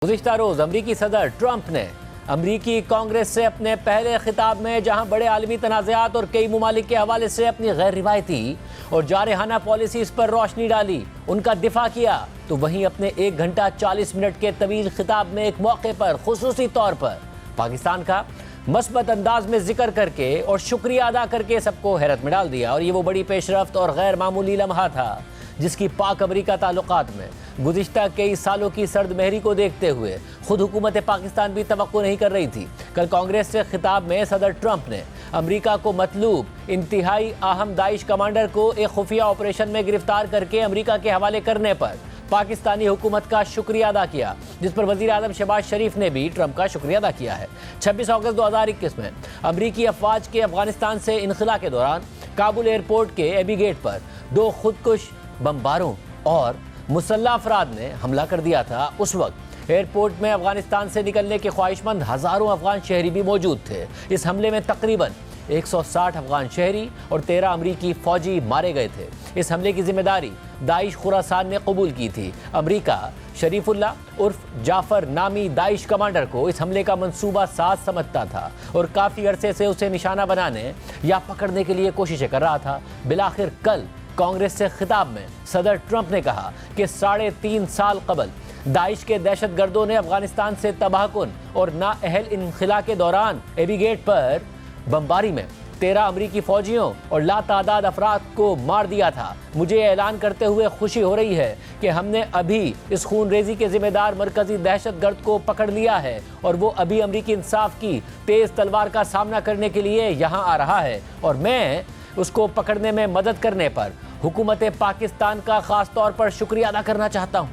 गुज़िश्ता रोज अमरीकी सदर ट्रंप ने अमरीकी कांग्रेस से अपने पहले खिताब में जहां बड़े आलमी तनाज़ात और कई ममालिक के हवाले से अपनी गैर रिवायती और जारहाना पॉलिसीज़ पर रोशनी डाली, उनका दिफा किया, तो वहीं अपने 1 घंटा 40 मिनट के तवील खिताब में एक मौके पर खुसूसी तौर पर पाकिस्तान का मस्बत अंदाज में जिक्र करके और शुक्रिया अदा करके सबको हैरत में डाल दिया। और ये वो बड़ी पेशरफ्त और गैर मामूली लम्हा था जिसकी पाक अमरीका ताल्लुकात में गुज़िश्ता कई सालों की सर्द महरी को देखते हुए खुद हुकूमत पाकिस्तान भी तवक्को नहीं कर रही थी। कल कांग्रेस से खिताब में सदर ट्रंप ने अमरीका को मतलूब इंतहाई अहम दाइश कमांडर को एक खुफिया ऑपरेशन में गिरफ्तार करके अमरीका के हवाले करने पर पाकिस्तानी हुकूमत का शुक्रिया अदा किया, जिस पर वज़ीर आज़म शहबाज शरीफ ने भी ट्रंप का शुक्रिया अदा किया है। 26 अगस्त 2021 में अमरीकी अफवाज के अफगानिस्तान से इनखला के दौरान काबुल एयरपोर्ट के एबी गेट पर 2 खुदकुश बमबारों और मुसल्लह अफराद ने हमला कर दिया था। उस वक्त एयरपोर्ट में अफगानिस्तान से निकलने के ख्वाहिशमंद हज़ारों अफगान शहरी भी मौजूद थे। इस हमले में तकरीबन 160 अफगान शहरी और 13 अमरीकी फ़ौजी मारे गए थे। इस हमले की जिम्मेदारी दाइश खुरासान ने कबूल की थी। अमरीका शरीफुल्लाह उर्फ जाफर नामी दाइश कमांडर को इस हमले का मंसूबा साज समझता था और काफ़ी अरसे से उसे निशाना बनाने या पकड़ने के लिए कोशिशें कर रहा था। बिलाखिर कल कांग्रेस से खिताब में सदर ट्रंप ने कहा कि 3.5 साल कबल दाइश के दहशतगर्दों ने अफगानिस्तान से तबाहकुन और नाअहल इनखला के दौरान एबी गेट पर बमबारी में 13 अमरीकी फौजियों और लातादाद अफराद को मार दिया था। मुझे ऐलान करते हुए खुशी हो रही है कि हमने अभी इस खून रेजी के जिम्मेदार मरकजी दहशतगर्द को पकड़ लिया है और वो अभी अमरीकी इंसाफ की तेज तलवार का सामना करने के लिए यहाँ आ रहा है और मैं उसको पकड़ने में मदद करने पर हुकूमत पाकिस्तान का खास तौर पर शुक्रिया अदा करना चाहता हूँ।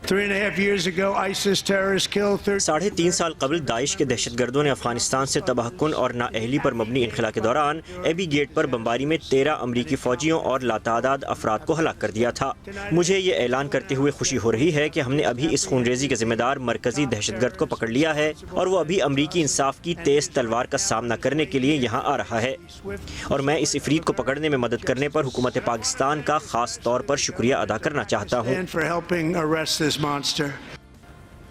3.5 साल कबल दाइश के दहशतगर्दों ने अफगानिस्तान से तबाहकुन और नाअहली पर मबनी इनखला के दौरान एबी गेट पर बमबारी में 13 अमरीकी फौजियों और लातादाद अफराद को हलाक कर दिया था। मुझे ये ऐलान करते हुए खुशी हो रही है कि हमने अभी इस खूनरेजी के जिम्मेदार मरकजी दहशतगर्द को पकड़ लिया है और वो अभी अमरीकी इंसाफ की तेज तलवार का सामना करने के लिए यहाँ आ रहा है और मैं इस इफरीत को पकड़ने में मदद करने पर हुकूमत पाकिस्तान का खास तौर पर शुक्रिया अदा करना चाहता हूँ।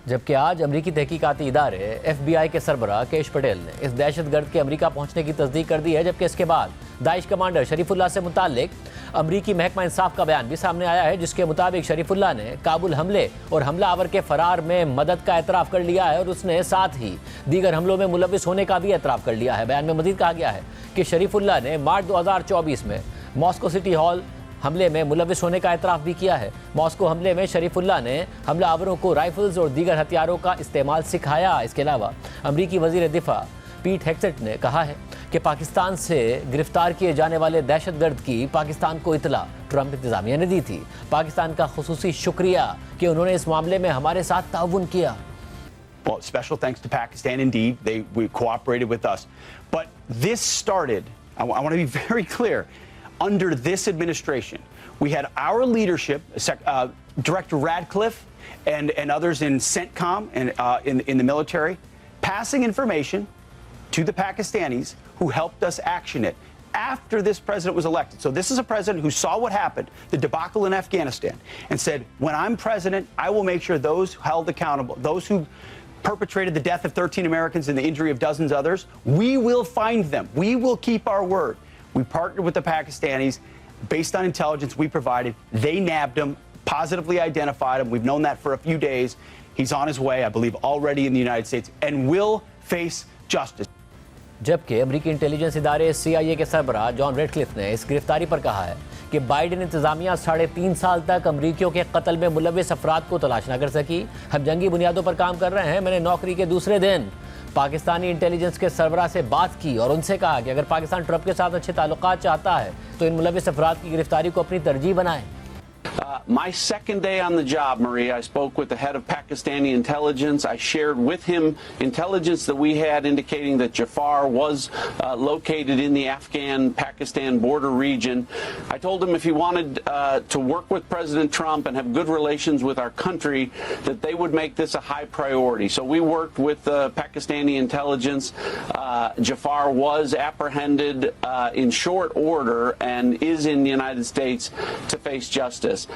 जबकि आज अमरीकी तहकीकाती इदारे FBI के सरबराह केश पटेल ने इस दहशतगर्द के अमरीका पहुंचने की तस्दीक कर दी है, जबकि इसके बाद दाइश कमांडर शरीफुल्लाह से मुताल्लिक अमरीकी महकमा इंसाफ का बयान भी सामने आया है, जिसके मुताबिक शरीफुल्लाह ने काबुल हमले और हमलावर के फरार में मदद का एतराफ़ कर लिया है और उसने साथ ही दीगर हमलों में मुलविस होने का भी एतराफ़ कर लिया है। बयान में मज़ीद कहा गया है कि शरीफुल्लाह ने मार्च 2024 में मॉस्को सिटी हॉल हमले में मुलविस होने का एतराफ़ भी किया है। मॉस्को हमले में शरीफुल्लाह ने हमलावरों को राइफल्स और दीगर हथियारों का इस्तेमाल सिखाया। इसके अलावा अमरीकी वज़ीर दिफा पीट हेक्सेट ने कहा है कि पाकिस्तान से गिरफ्तार किए जाने वाले दहशतगर्द की पाकिस्तान को इतला ट्रंप इंतज़ामिया ने दी थी। पाकिस्तान का खुसूसी शुक्रिया कि उन्होंने इस मामले में हमारे साथ ताउन किया। Well, special thanks to Pakistan. Indeed, we cooperated with us. But this started, I want to be very clear, under this administration. We had our leadership, Director Radcliffe and others in CENTCOM and in the military, passing information to the Pakistanis who helped us action it after this president was elected. So this is a president who saw what happened, the debacle in Afghanistan, and said, when I'm president, I will make sure those held accountable, those who perpetrated the death of 13 Americans and the injury of dozens others, we will find them. We will keep our word. We partnered with the Pakistanis based on intelligence we provided. They nabbed him, positively identified him. We've known that for a few days. He's on his way, I believe, already in the United States and will face justice. जबकि अमरीकी intelligence इदारे CIA के सरबराह John Radcliffe ने इस गिरफ्तारी पर कहा है कि बाइडेन इंतजामिया 3.5 साल तक अमरीकियों के कत्ल में मुलविस अफराद को तलाश न कर सकी। हम जंगी बुनियादों पर काम कर रहे हैं। मैंने नौकरी के दूसरे दिन पाकिस्तानी इंटेलिजेंस के सरबराह से बात की और उनसे कहा कि अगर पाकिस्तान ट्रंप के साथ अच्छे ताल्लुकात चाहता है तो इन मुलविस अफराद की गिरफ्तारी को अपनी तरजीह बनाए। My second day on the job, Maria, I spoke with the head of Pakistani intelligence. I shared with him intelligence that we had indicating that Jafar was located in the Afghan-Pakistan border region. I told him if he wanted to work with President Trump and have good relations with our country, that they would make this a high priority. So we worked with Pakistani intelligence. Jafar was apprehended in short order and is in the United States to face justice.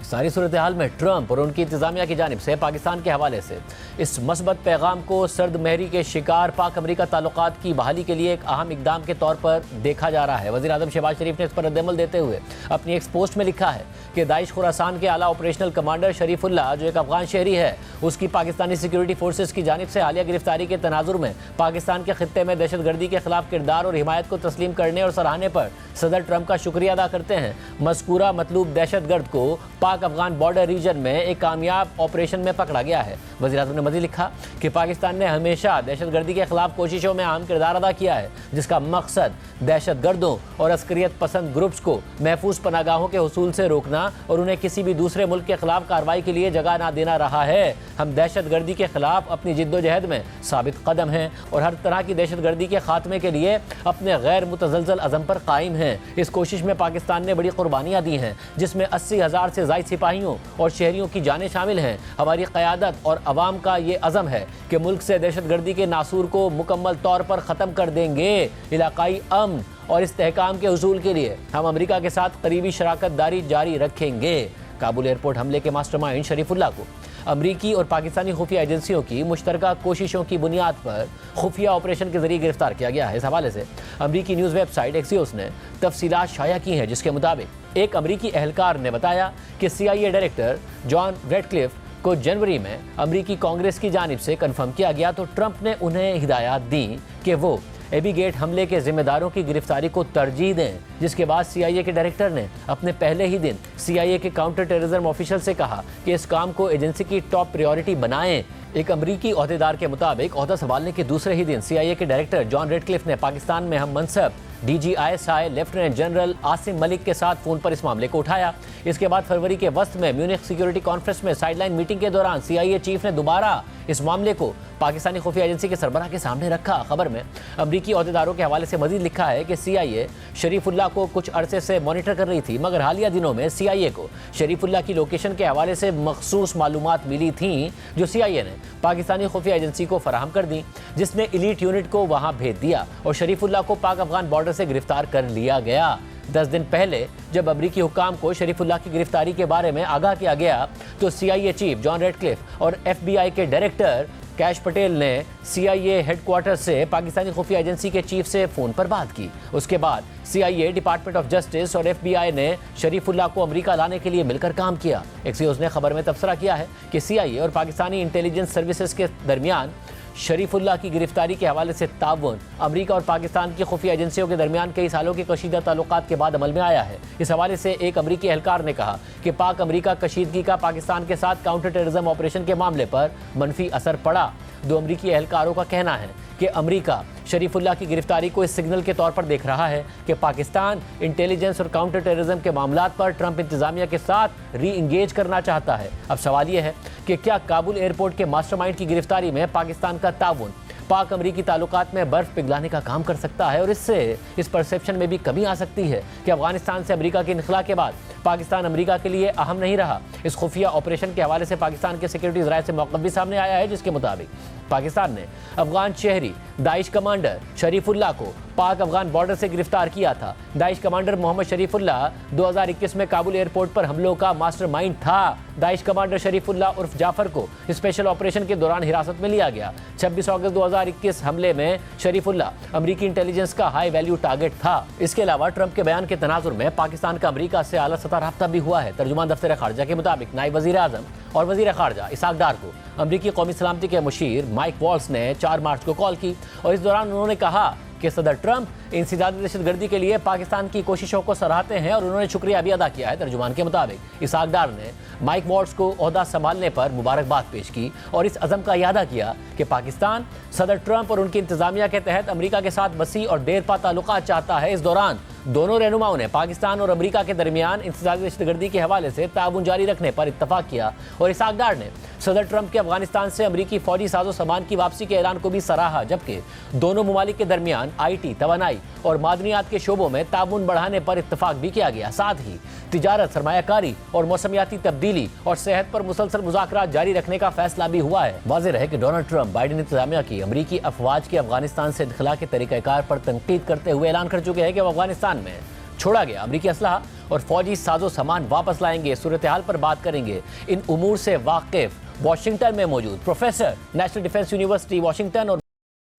सारी सूरत हाल में Trump और उनकी इंतजामिया की जानिब से पाकिस्तान के हवाले से इस मस्बत पैगाम को सर्द महरी के शिकार पाक अमरीका ताल्लुकात की बहाली के लिए एक अहम इकदाम के तौर पर देखा जा रहा है। वज़ीर आज़म शहबाज शरीफ ने इस पर रद्द-ए-अमल देते हुए अपनी एक पोस्ट में लिखा है कि दाइश खुरासान के आला ऑपरेशनल कमांडर शरीफुल्लाह, जो एक अफगान शहरी है, उसकी पाकिस्तानी सिक्योरिटी फोर्सेस की जानिब से हालिया गिरफ्तारी के तनाजुर में पाकिस्तान के खित्ते में दहशतगर्दी के खिलाफ किरदार और हिमायत को तस्लीम करने और सराहने पर सदर ट्रंप का शुक्रिया अदा करते हैं। मज़कूरा मतलूब दहशतगर्द को पाक अफगान बॉर्डर रीजन में एक कामयाब ऑपरेशन में पकड़ा गया है। वज़ीर आज़म ने मज़ीद लिखा कि पाकिस्तान ने हमेशा दहशतगर्दी के खिलाफ कोशिशों में अहम किरदार अदा किया है, जिसका मकसद दहशतगर्दों और अस्करियत पसंद ग्रुप्स को महफूज पनागाहों के हुसूल से रोकना और उन्हें किसी भी दूसरे मुल्क के खिलाफ कार्रवाई के लिए जगह ना देना रहा है। हम दहशतगर्दी के खिलाफ अपनी जिद्दोजहद में साबित कदम हैं और हर तरह की दहशतगर्दी के खात्मे के लिए अपने गैर मुतज़लज़ल अज़म पर कायम हैं। इस कोशिश में पाकिस्तान ने बड़ी कुर्बानियाँ दी हैं, जिसमें 80,000 से ज़ायद सिपाहियों और शहरियों की जानें शामिल हैं। हमारी क़यादत और अवाम का ये अज़म है कि मुल्क से दहशतगर्दी के नासूर को मुकम्मल तौर पर ख़त्म कर देंगे। इलाकाई अमन और इस्तेहकाम के हुसूल के लिए हम अमरीका के साथ करीबी शराकत दारी जारी रखेंगे। काबुल एयरपोर्ट हमले के मास्टरमाइंड शरीफुल्लाह को अमरीकी और पाकिस्तानी खुफिया एजेंसियों की मुश्तरका कोशिशों की बुनियाद पर खुफिया ऑपरेशन के जरिए गिरफ्तार किया गया है। इस हवाले से अमरीकी न्यूज़ वेबसाइट एक्सियोस ने तफसीलात शाया की हैं, जिसके मुताबिक एक अमरीकी एहलकार ने बताया कि CIA डायरेक्टर जॉन रेडक्लिफ को जनवरी में अमरीकी कांग्रेस की जानिब से कन्फर्म किया गया तो ट्रंप ने उन्हें हिदायत दी कि वो एबी गेट हमले के जिम्मेदारों की गिरफ्तारी को तरजीह दें, जिसके बाद CIA के डायरेक्टर ने अपने पहले ही दिन CIA के काउंटर टेररिज्म ऑफिशियल से कहा कि इस काम को एजेंसी की टॉप प्रायोरिटी बनाएं। एक अमरीकी ओहदेदार के मुताबिक ओहदा संभालने के दूसरे ही दिन CIA के डायरेक्टर जॉन रेडक्लिफ ने पाकिस्तान में हम मनसब DG ISI lieutenant general Asim Malik के साथ फ़ोन पर इस मामले को उठाया। इसके बाद फरवरी के वस्त में म्यूनिख सिक्योरिटी कॉन्फ्रेंस में साइडलाइन मीटिंग के दौरान CIA चीफ ने दोबारा इस मामले को पाकिस्तानी खुफिया एजेंसी के सरबराह के सामने रखा। खबर में अमरीकी ओहदेदारों के हवाले से मजीद लिखा है कि CIA शरीफुल्लाह को कुछ अरसे से मॉनिटर कर रही थी, मगर हालिया दिनों में CIA को शरीफुल्लाह की लोकेशन के हवाले से मखसूस मालूमात मिली थी, जो CIA ने पाकिस्तानी खुफिया एजेंसी को फराहम कर दी, जिसने एलीट यूनिट को वहां भेज दिया और शरीफुल्लाह को पाक अफगान बॉर्डर से गिरफ्तार कर लिया गया। 10 दिन पहले जब अमरीकी हुक्काम को शरीफुल्लाह की गिरफ्तारी के बारे में आगाह किया गया तो CIA चीफ जॉन रेडक्लिफ और FBI के डायरेक्टर कैश पटेल ने CIA हेडक्वार्टर से पाकिस्तानी खुफिया एजेंसी के चीफ से फ़ोन पर बात की। उसके बाद CIA, डिपार्टमेंट ऑफ जस्टिस और FBI ने शरीफुल्लाह को अमेरिका लाने के लिए मिलकर काम किया। एक्सियोस ने खबर में तबसरा किया है कि CIA और पाकिस्तानी इंटेलिजेंस सर्विसेज के दरमियान शरीफुल्लाह की गिरफ्तारी के हवाले से ताउन अमरीका और पाकिस्तान की खुफिया एजेंसियों के दरमियान कई सालों के कशीदा ताल्लुकात के बाद अमल में आया है। इस हवाले से एक अमरीकी एहलकार ने कहा कि पाक अमरीका कशीदगी का पाकिस्तान के साथ काउंटर टेररिज्म ऑपरेशन के मामले पर मनफी असर पड़ा। 2 अमरीकी एहलकारों का कहना है कि अमरीका शरीफुल्लाह की गिरफ्तारी को इस सिग्नल के तौर पर देख रहा है कि पाकिस्तान इंटेलिजेंस और काउंटर टेररिज्म के मामलात पर ट्रंप इंतजामिया के साथ री इंगेज करना चाहता है। अब सवाल यह है कि क्या काबुल एयरपोर्ट के मास्टरमाइंड की गिरफ्तारी में पाकिस्तान का ताउन पाक अमरीकी ताल्लुकात में बर्फ पिघलाने का काम कर सकता है और इससे इस परसेप्शन में भी कमी आ सकती है कि अफगानिस्तान से अमरीका के इनखला के बाद पाकिस्तान अमरीका के लिए अहम नहीं रहा। इस खुफिया ऑपरेशन के हवाले से पाकिस्तान के सिक्योरिटी ज़राए से मौक़िफ़ भी सामने आया है, जिसके मुताबिक पाकिस्तान ने अफगान शहरी दाइश कमांडर शरीफुल्लाह को पाक अफगान बॉर्डर से गिरफ्तार किया था। दाइश कमांडर मोहम्मद शरीफुल्लाह 2021 में काबुल एयरपोर्ट पर हमलों का मास्टरमाइंड था। दाइश कमांडर शरीफुल्लाह उर्फ जाफर को स्पेशल ऑपरेशन के दौरान हिरासत में लिया गया। 26 अगस्त 2021 हमले में शरीफुल्लाह अमरीकी इंटेलिजेंस का हाई वैल्यू टारगेट था। इसके अलावा ट्रंप के बयान के तनाजुर में पाकिस्तान का अमरीका से आला सतह राब्ता भी हुआ है। तर्जुमान दफ्तर खारजा के मुताबिक नायब वज़ीर आज़म और वज़ीर खारजा इसाक डार को अमरीकी कौमी सलामती के मुशीर माइक वॉल्स ने 4 मार्च को कॉल की और इस दौरान उन्होंने कहा कि सदर ट्रंप इंसदादी दहशतगर्दी के लिए पाकिस्तान की कोशिशों को सराहते हैं और उन्होंने शुक्रिया भी अदा किया है। तर्जुमान के मुताबिक इसाक डार ने माइक वॉल्स को ओहदा संभालने पर मुबारकबाद पेश की और इस अज़म का इरादा किया कि पाकिस्तान सदर ट्रंप और उनकी इंतजामिया के तहत अमरीका के साथ वसी और देरपा ताल्लुकात चाहता है। इस दौरान दोनों रहनुमाओं ने पाकिस्तान और अमरीका के दरमियान इंसदादी दहशतगर्दी के हवाले से ताउन जारी रखने पर इत्तफाक किया और इसाक डार ने सदर ट्रंप के अफगानिस्तान से अमरीकी फौजी साजो सामान की वापसी के ऐलान को भी सराहा, जबकि दोनों ममालिक के दरमियान IT, तवानाई और मादनियात के शोबों में ताउन बढ़ाने पर इत्तफाक भी किया गया। साथ ही तिजारत, सरमायाकारी और मौसमियाती तब्दीली और सेहत पर मुसलसल मुज़ाकरात जारी रखने का फैसला भी हुआ है। वाज़ेह है कि डोनाल्ड ट्रंप बाइडेन इंतजामिया की अमरीकी अफवाज के अफगानिस्तान से इनखला के तरीक़ाकार पर तनकीद करते हुए ऐलान कर चुके हैं कि वो अफगानिस्तान में छोड़ा गया। अमरीकी असलहा और फौजी साजो सामान वापस लाएंगे। सूरत हाल पर बात करेंगे। इन उमूर से वाकिफ वाशिंगटन में मौजूद professor national defence university Washington और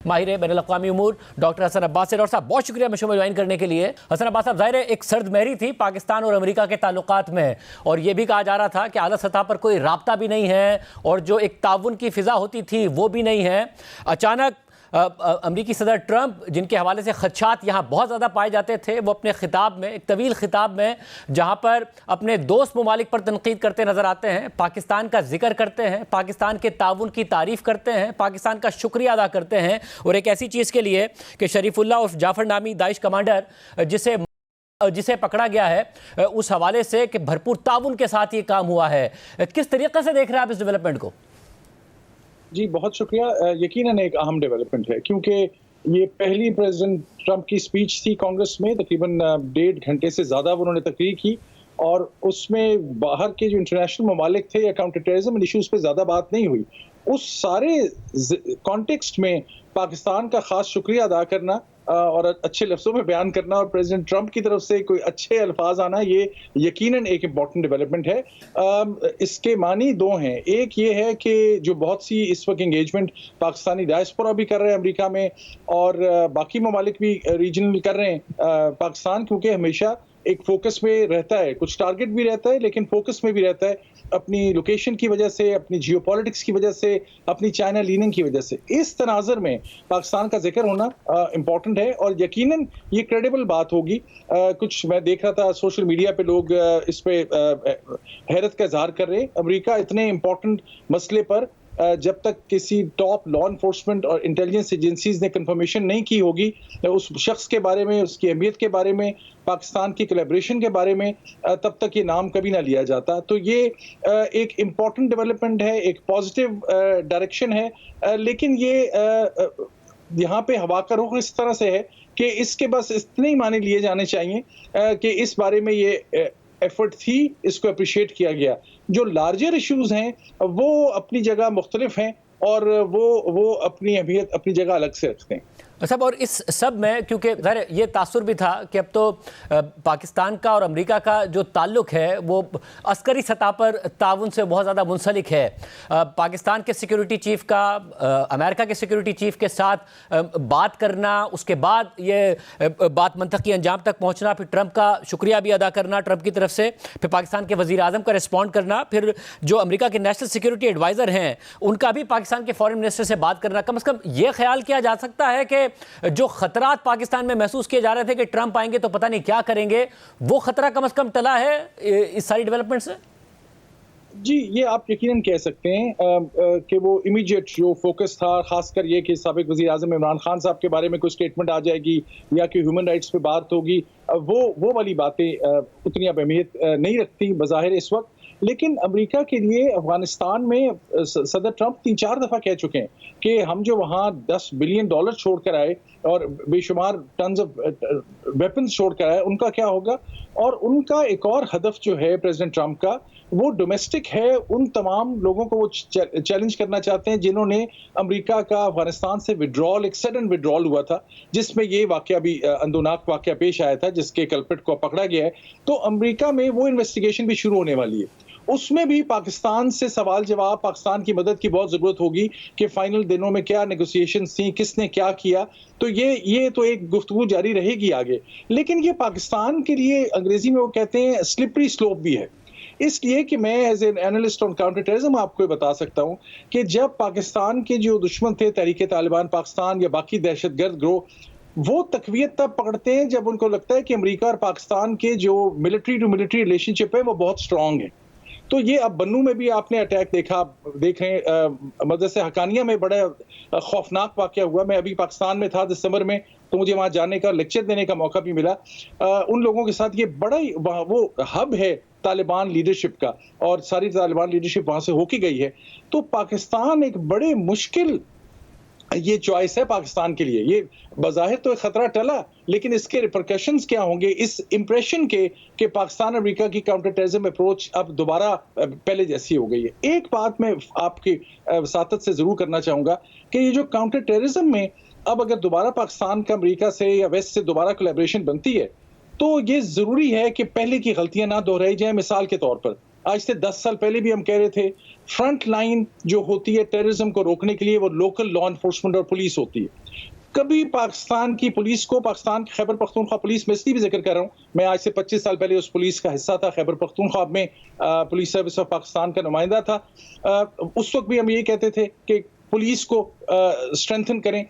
माहिर बैनुल-अक़वामी उमूर डॉक्टर हसन अब्बास। डॉक्टर साहब बहुत शुक्रिया मुझे ज्वाइन करने के लिए। हसन अब्बास साहब, ज़ाहिर है एक सर्द महरी थी पाकिस्तान और अमेरिका के ताल्लुकात में, और ये भी कहा जा रहा था कि आला सतह पर कोई राब्ता भी नहीं है और जो एक ताउन की फ़िज़ा होती थी वो भी नहीं है। अचानक अमरीकी सदर ट्रंप, जिनके हवाले से खदशात यहाँ बहुत ज़्यादा पाए जाते थे, वो अपने खिताब में, एक तवील खिताब में जहाँ पर अपने दोस्त ममालिक पर तनकीद करते नज़र आते हैं, पाकिस्तान का जिक्र करते हैं, पाकिस्तान के ताउन की तारीफ़ करते हैं, पाकिस्तान का शुक्रिया अदा करते हैं, और एक ऐसी चीज़ के लिए कि शरीफुल्लाह उर्फ जाफ़र नामी दाइश कमांडर जिसे पकड़ा गया है, उस हवाले से कि भरपूर ताउन के साथ ये काम हुआ है। किस तरीके से देख रहे हैं आप इस डेवलपमेंट को? जी बहुत शुक्रिया। यकीनन एक अहम डेवलपमेंट है, क्योंकि ये पहली प्रेसिडेंट ट्रंप की स्पीच थी कांग्रेस में। तकरीबन 1.5 घंटे से ज़्यादा उन्होंने तकरीर की, और उसमें बाहर के जो इंटरनेशनल ममालिक थे या काउंटर टेररिज्म इशूज़ पे ज़्यादा बात नहीं हुई। उस सारे कॉन्टेक्स्ट में पाकिस्तान का ख़ास शुक्रिया अदा करना और अच्छे लफ्ज़ों में बयान करना और प्रेसिडेंट ट्रंप की तरफ से कोई अच्छे अल्फाज आना, ये यकीनन एक इम्पॉर्टेंट डेवलपमेंट है। इसके मानी दो हैं। एक ये है कि जो बहुत सी इस वक्त एंगेजमेंट पाकिस्तानी डायस्पोरा भी कर रहे हैं अमेरिका में, और बाकी ममालिक भी रीजनल कर रहे हैं पाकिस्तान, क्योंकि हमेशा एक फोकस में रहता है, कुछ टारगेट भी रहता है लेकिन फोकस में भी रहता है, अपनी लोकेशन की वजह से, अपनी जियोपॉलिटिक्स की वजह से, अपनी चाइना लीनिंग की वजह से। इस तनाज़ुर में पाकिस्तान का जिक्र होना इम्पॉर्टेंट है, और यकीनन ये क्रेडिबल बात होगी। कुछ मैं देख रहा था सोशल मीडिया पे लोग इस पे हैरत का इजहार कर रहे हैं। अमेरिका इतने इम्पॉर्टेंट मसले पर जब तक किसी टॉप लॉ इन्फोर्समेंट और इंटेलिजेंस एजेंसीज ने कंफर्मेशन नहीं की होगी उस शख्स के बारे में, उसकी अहमियत के बारे में, पाकिस्तान की कोलैबोरेशन के बारे में, तब तक ये नाम कभी ना लिया जाता। तो ये एक इम्पॉर्टेंट डेवलपमेंट है, एक पॉजिटिव डायरेक्शन है, लेकिन ये यहाँ पे हवा का रुख इस तरह से है कि इसके बस इतने ही माने लिए जाने चाहिए कि इस बारे में ये एफर्ट थी, इसको अप्रिशिएट किया गया। जो लार्जर इश्यूज हैं वो अपनी जगह मुख्तलिफ हैं, और वो अपनी अहमियत अपनी जगह अलग से रखते हैं। सब और इस सब में क्योंकि ज़ाहिर ये तासुर भी था कि अब तो पाकिस्तान का और अमेरिका का जो ताल्लुक़ है वो अस्करी सतह पर ताउन से बहुत ज़्यादा मुंसलिक है। पाकिस्तान के सिक्योरिटी चीफ़ का अमेरिका के सिक्योरिटी चीफ़ के साथ बात करना, उसके बाद ये बात मंतकी अंजाम तक पहुँचना, फिर ट्रंप का शुक्रिया भी अदा करना ट्रंप की तरफ से, फिर पाकिस्तान के वज़ीर आज़म का रिस्पॉन्ड करना, फिर जो अमेरिका के नेशनल सिक्योरिटी एडवाइज़र हैं उनका भी पाकिस्तान के फॉरेन मिनिस्टर से बात करना। कम से कम ये ख्याल किया जा सकता है कि जो खतरात पाकिस्तान में महसूस किए जा रहे थे कि ट्रंप आएंगे तो पता नहीं क्या करेंगे, वो खतरा कम से कम टला है इस सारी डेवलपमेंट से? जी ये आप यकीनन कह सकते हैं कि वो इमीडिएट जो फोकस था, खासकर ये कि साबिक वज़ीर आज़म इमरान खान साहब के बारे में कोई स्टेटमेंट आ जाएगी या कि ह्यूमन राइट्स पे बात होगी, वो वाली बातें उतनी अब अहमियत नहीं रखती बज़ाहिर इस वक्त। लेकिन अमेरिका के लिए अफगानिस्तान में सदर ट्रंप 3-4 दफ़ा कह चुके हैं कि हम जो वहाँ $10 बिलियन छोड़कर आए और बेशुमार टन्स ऑफ वेपन्स छोड़कर आए, उनका क्या होगा। और उनका एक और हदफ जो है प्रेसिडेंट ट्रंप का, वो डोमेस्टिक है। उन तमाम लोगों को वो चैलेंज करना चाहते हैं जिन्होंने अमेरिका का अफगानिस्तान से विड्रॉल, एक सडन विड्रॉल हुआ था, जिसमें ये वाकया भी अंदोनाक वाकया पेश आया था, जिसके कल्प्रिट को पकड़ा गया है। तो अमेरिका में वो इन्वेस्टिगेशन भी शुरू होने वाली है। उसमें भी पाकिस्तान से सवाल जवाब, पाकिस्तान की मदद की बहुत ज़रूरत होगी कि फाइनल दिनों में क्या नेगोशिएशंस थी, किसने क्या किया। तो ये तो एक गुफ्तगू जारी रहेगी आगे। लेकिन ये पाकिस्तान के लिए अंग्रेजी में वो कहते हैं स्लिपरी स्लोप भी है, इसलिए कि मैं as an analyst on counter terrorism आपको बता सकता हूं कि जब पाकिस्तान के जो दुश्मन थे, तहरीक तालिबान पाकिस्तान या बाकी दहशतगर्द ग्रोह, वो तकवीत तब पकड़ते हैं जब उनको लगता है कि अमेरिका और पाकिस्तान के जो मिलिट्री टू मिलिट्री रिलेशनशिप है वो बहुत स्ट्रांग है। तो ये अब बन्नू में भी आपने अटैक देख रहे हैं, मदरसे हकानिया में बड़ा खौफनाक वाकया हुआ। मैं अभी पाकिस्तान में था दिसंबर में, तो मुझे वहाँ जाने का, लेक्चर देने का मौका भी मिला उन लोगों के साथ। ये बड़ा ही वो हब है तालिबान लीडरशिप का, और सारी तालिबान लीडरशिप वहाँ से होके गई है। तो पाकिस्तान एक बड़े मुश्किल ये चॉइस है पाकिस्तान के लिए। ये बज़ाहिर तो खतरा टला, लेकिन इसके रिपरकशंस क्या होंगे इस इंप्रेशन के कि पाकिस्तान अमेरिका की काउंटर टेररिज्म अप्रोच अब दोबारा पहले जैसी हो गई है। एक बात मैं आपकी वसातत से जरूर करना चाहूंगा कि ये जो काउंटर टेररिज्म में अब अगर दोबारा पाकिस्तान का अमेरिका से या वेस्ट से दोबारा कोलैबोरेशन बनती है, तो ये ज़रूरी है कि पहले की गलतियां ना दोहराई जाएं। मिसाल के तौर पर आज से 10 साल पहले भी हम कह रहे थे फ्रंट लाइन जो होती है टेररिज्म को रोकने के लिए वो लोकल लॉ एनफोर्समेंट और पुलिस होती है। कभी पाकिस्तान की पुलिस को, पाकिस्तान की खैबर पख्तूनख्वा पुलिस में इसलिए भी जिक्र कर रहा हूँ, मैं आज से 25 साल पहले उस पुलिस का हिस्सा था, खैबर पख्तूनख्वा में पुलिस सर्विस ऑफ पाकिस्तान का नुमाइंदा था। उस वक्त भी हम ये कहते थे कि पुलिस को स्ट्रेंथन करें।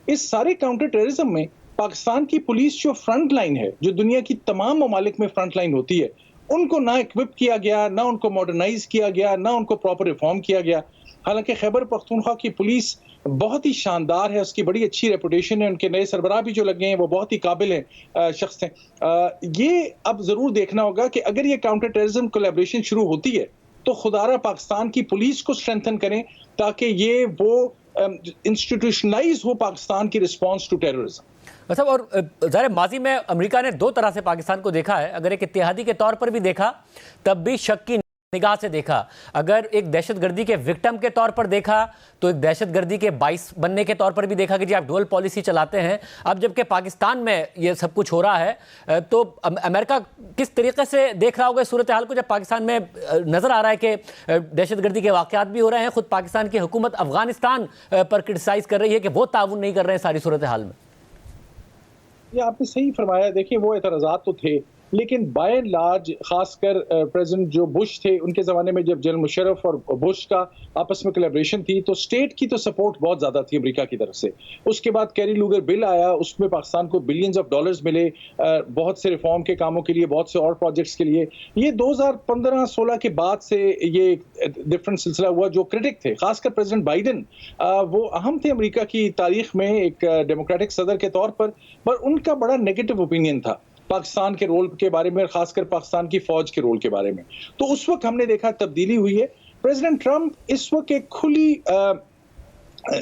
इस सारे काउंटर टेररिज्म में पाकिस्तान की पुलिस जो फ्रंट लाइन है, जो दुनिया की तमाम ममालिक में फ्रंट लाइन होती है, उनको ना इक्विप किया गया, ना उनको मॉडर्नाइज किया गया, ना उनको प्रॉपर रिफॉर्म किया गया। हालांकि खैबर पख्तूनख्वा की पुलिस बहुत ही शानदार है, उसकी बड़ी अच्छी रेपुटेशन है, उनके नए सरबराह भी जो लगे हैं वो बहुत ही काबिल हैं, शख्स हैं। ये अब जरूर देखना होगा कि अगर ये काउंटर टेररिज्म कोलैबोरेशन शुरू होती है तो खुदारा पाकिस्तान की पुलिस को स्ट्रेंथन करें ताकि ये वो इंस्टीट्यूशनलाइज हो पाकिस्तान की रिस्पॉन्स टू टेररिज्म। मतलब और ज़ाहिर माजी में अमेरिका ने दो तरह से पाकिस्तान को देखा है। अगर एक इत्तेहादी के तौर पर भी देखा तब भी शक की निगाह से देखा, अगर एक दहशतगर्दी के विक्टिम के तौर पर देखा तो एक दहशतगर्दी के बाइस बनने के तौर पर भी देखा कि जी आप डुअल पॉलिसी चलाते हैं। अब जबकि पाकिस्तान में ये सब कुछ हो रहा है तो अमेरिका किस तरीके से देख रहा होगा सूरत हाल को, जब पाकिस्तान में नज़र आ रहा है कि दहशतगर्दी के वाक़यात भी हो रहे हैं, खुद पाकिस्तान की हुकूमत अफगानिस्तान पर क्रिटिसाइज़ कर रही है कि वो ताउन नहीं कर रहे हैं सारी सूरत हाल में। ये आपने सही फरमाया। देखिए वो एतराज़ात तो थे, लेकिन बाय एंड लार्ज खासकर प्रेसिडेंट जो बुश थे उनके ज़माने में जब जनरल मुशर्रफ और बुश का आपस में कोलैबोरेशन थी तो स्टेट की तो सपोर्ट बहुत ज़्यादा थी अमेरिका की तरफ से। उसके बाद कैरी लूगर बिल आया, उसमें पाकिस्तान को बिलियंस ऑफ डॉलर्स मिले बहुत से रिफॉर्म के कामों के लिए, बहुत से और प्रोजेक्ट्स के लिए। ये 2015-16 के बाद से ये डिफरेंट सिलसिला हुआ। जो क्रिटिक थे खासकर प्रेसिडेंट बाइडन, वो अहम थे अमेरिका की तारीख में एक डेमोक्रेटिक सदर के तौर पर उनका बड़ा नेगेटिव ओपिनियन था पाकिस्तान के रोल के बारे में, खासकर पाकिस्तान की फौज के रोल के बारे में। तो उस वक्त हमने देखा तब्दीली हुई है। प्रेसिडेंट ट्रंप इस वक्त एक खुली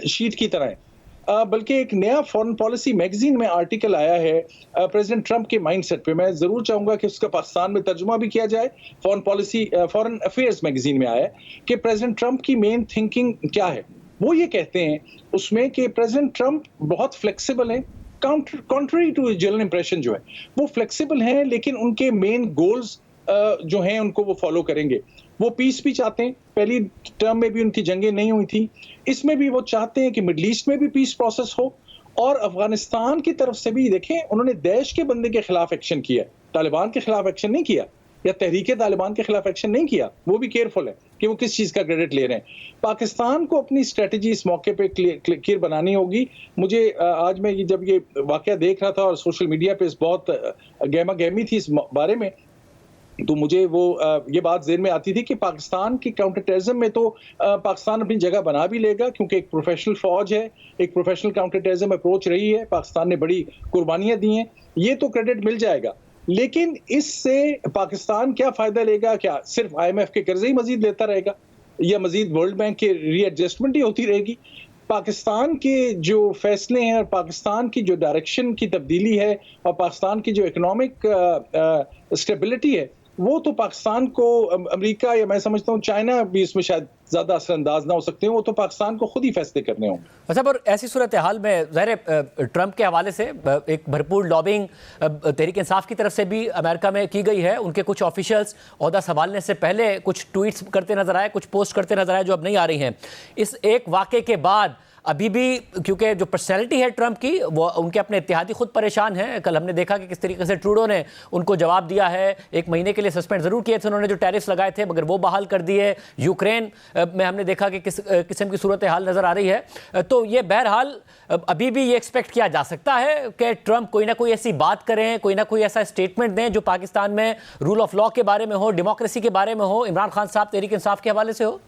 शीट की तरह है, बल्कि एक नया फॉरेन पॉलिसी मैगजीन में आर्टिकल आया है प्रेसिडेंट ट्रंप के माइंडसेट पे। मैं जरूर चाहूंगा कि उसका पाकिस्तान में तर्जुमा भी किया जाए। फॉरेन अफेयर्स मैगजीन में आया है कि प्रेसिडेंट ट्रंप की मेन थिंकिंग क्या है। वो ये कहते हैं उसमें कि प्रेसिडेंट ट्रंप बहुत फ्लेक्सिबल है, कॉन्ट्ररी टू जनरल इंप्रेशन जो है वो फ्लेक्सिबल हैं, लेकिन उनके मेन गोल्स जो हैं उनको वो फॉलो करेंगे। वो पीस भी चाहते हैं, पहली टर्म में भी उनकी जंगें नहीं हुई थी, इसमें भी वो चाहते हैं कि मिडल ईस्ट में भी पीस प्रोसेस हो। और अफगानिस्तान की तरफ से भी देखें, उन्होंने दैश के बंदे के खिलाफ एक्शन किया, तालिबान के खिलाफ एक्शन नहीं किया या तहरीके तालिबान के खिलाफ एक्शन नहीं किया। वो भी केयरफुल है कि वो किस चीज़ का क्रेडिट ले रहे हैं। पाकिस्तान को अपनी स्ट्रेटजी इस मौके पे क्लियर बनानी होगी। मुझे आज मैं जब ये वाकया देख रहा था और सोशल मीडिया पे बहुत गहमा गहमी थी इस बारे में, तो मुझे वो ये बात ज़हन में आती थी कि पाकिस्तान की काउंटर टेररिज्म में तो पाकिस्तान अपनी जगह बना भी लेगा, क्योंकि एक प्रोफेशनल फौज है, एक प्रोफेशनल काउंटर टेररिज्म अप्रोच रही है, पाकिस्तान ने बड़ी कुर्बानियाँ दी हैं, ये तो क्रेडिट मिल जाएगा। लेकिन इससे पाकिस्तान क्या फ़ायदा लेगा? क्या सिर्फ IMF के कर्जे ही मजीद लेता रहेगा या मजीद वर्ल्ड बैंक के रीएडजस्टमेंट ही होती रहेगी? पाकिस्तान के जो फैसले हैं और पाकिस्तान की जो डायरेक्शन की तब्दीली है और पाकिस्तान की जो इकोनॉमिक स्टेबिलिटी है, वो तो पाकिस्तान को अमेरिका या मैं समझता हूँ चाइना भी इसमें शायद ज़्यादा असरअंदाज ना हो सकते हैं। वो तो पाकिस्तान को खुद ही फैसले करने होंगे। अच्छा, पर ऐसी सूरत हाल में ज़ाहिर ट्रंप के हवाले से एक भरपूर लॉबिंग तहरीक इंसाफ की तरफ से भी अमेरिका में की गई है। उनके कुछ ऑफिशियल्स ओहदा संभालने से पहले कुछ ट्वीट्स करते नजर आए, कुछ पोस्ट करते नजर आए जो अब नहीं आ रही हैं। इस एक वाक़े के बाद अभी भी क्योंकि जो पर्सनैलिटी है ट्रंप की, वो उनके अपने इत्तेहादी खुद परेशान हैं। कल हमने देखा कि किस तरीके से ट्रूडो ने उनको जवाब दिया है। 1 महीने के लिए सस्पेंड ज़रूर किए थे उन्होंने जो टैरिफ्स लगाए थे, मगर वो बहाल कर दिए। यूक्रेन में हमने देखा कि किस किस्म की सूरत हाल नज़र आ रही है। तो ये बहरहाल अभी भी ये एक्सपेक्ट किया जा सकता है कि ट्रंप कोई ना कोई ऐसी बात करें, कोई ना कोई ऐसा स्टेटमेंट दें जो पाकिस्तान में रूल ऑफ लॉ के बारे में हो, डेमोक्रेसी के बारे में हो, इमरान खान साहब तहरीक इंसाफ के हवाले से हो।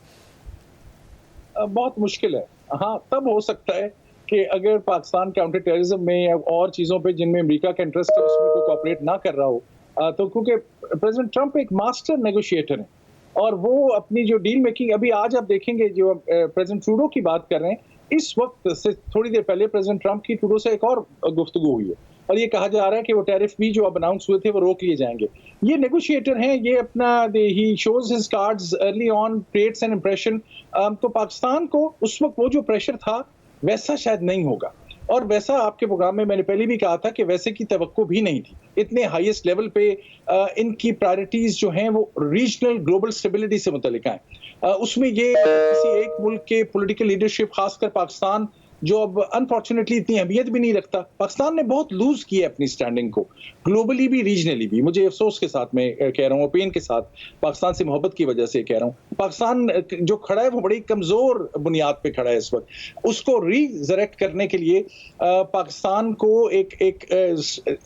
बहुत मुश्किल है। हाँ, तब हो सकता है कि अगर पाकिस्तान काउंटर टेररिज्म में या और चीज़ों पे जिनमें अमेरिका का इंटरेस्ट है उसमें कोई कोऑपरेट ना कर रहा हो, तो क्योंकि प्रेसिडेंट ट्रंप एक मास्टर नेगोशिएटर है और वो अपनी जो डील मेकिंग, अभी आज आप देखेंगे जो प्रेसिडेंट ट्रूडो की बात कर रहे हैं, इस वक्त से थोड़ी देर पहले प्रेसिडेंट ट्रंप की ट्रूडो से एक और गुफ्तगू हुई है और ये कहा जा रहा है कि वो टैरिफ भी जो अब अनाउंस हुए थे वो रोक लिए जाएंगे। ये नेगोशिएटर हैं, ये अपना ही shows his cards early on, creates an impression. तो पाकिस्तान को उस वक्त वो जो प्रेशर था वैसा शायद नहीं होगा। और वैसा आपके प्रोग्राम में मैंने पहले भी कहा था कि वैसे की तवक्को भी नहीं थी। इतने हाईएस्ट लेवल पे इनकी प्रायोरिटीज जो हैं वो रीजनल ग्लोबल स्टेबिलिटी से मुतल्लिक हैं। उसमें ये किसी एक मुल्क के पॉलिटिकल लीडरशिप, खासकर पाकिस्तान, जो अब अनफॉर्चुनेटली इतनी अहमियत भी नहीं रखता। पाकिस्तान ने बहुत लूज किया अपनी स्टैंडिंग को, ग्लोबली भी रीजनली भी। मुझे अफसोस के साथ मैं कह रहा हूँ, पेन के साथ, पाकिस्तान से मोहब्बत की वजह से कह रहा हूँ। पाकिस्तान जो खड़ा है वो बड़ी कमजोर बुनियाद पे खड़ा है इस वक्त। उसको रीजरेक्ट करने के लिए पाकिस्तान को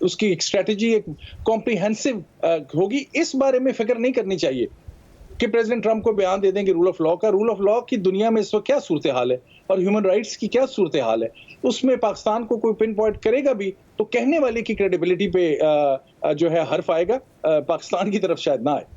उसकी एक स्ट्रेटजी, एक कॉम्प्रिहेंसिव होगी। इस बारे में फिक्र नहीं करनी चाहिए कि प्रेसिडेंट ट्रंप को बयान दे देंगे रूल ऑफ लॉ की दुनिया में इस वक्त क्या सूरत हाल है और ह्यूमन राइट्स की क्या सूरत हाल है। उसमें पाकिस्तान को कोई पिन पॉइंट करेगा भी तो कहने वाले की क्रेडिबिलिटी पे जो है हर्फ आएगा, पाकिस्तान की तरफ शायद ना आए।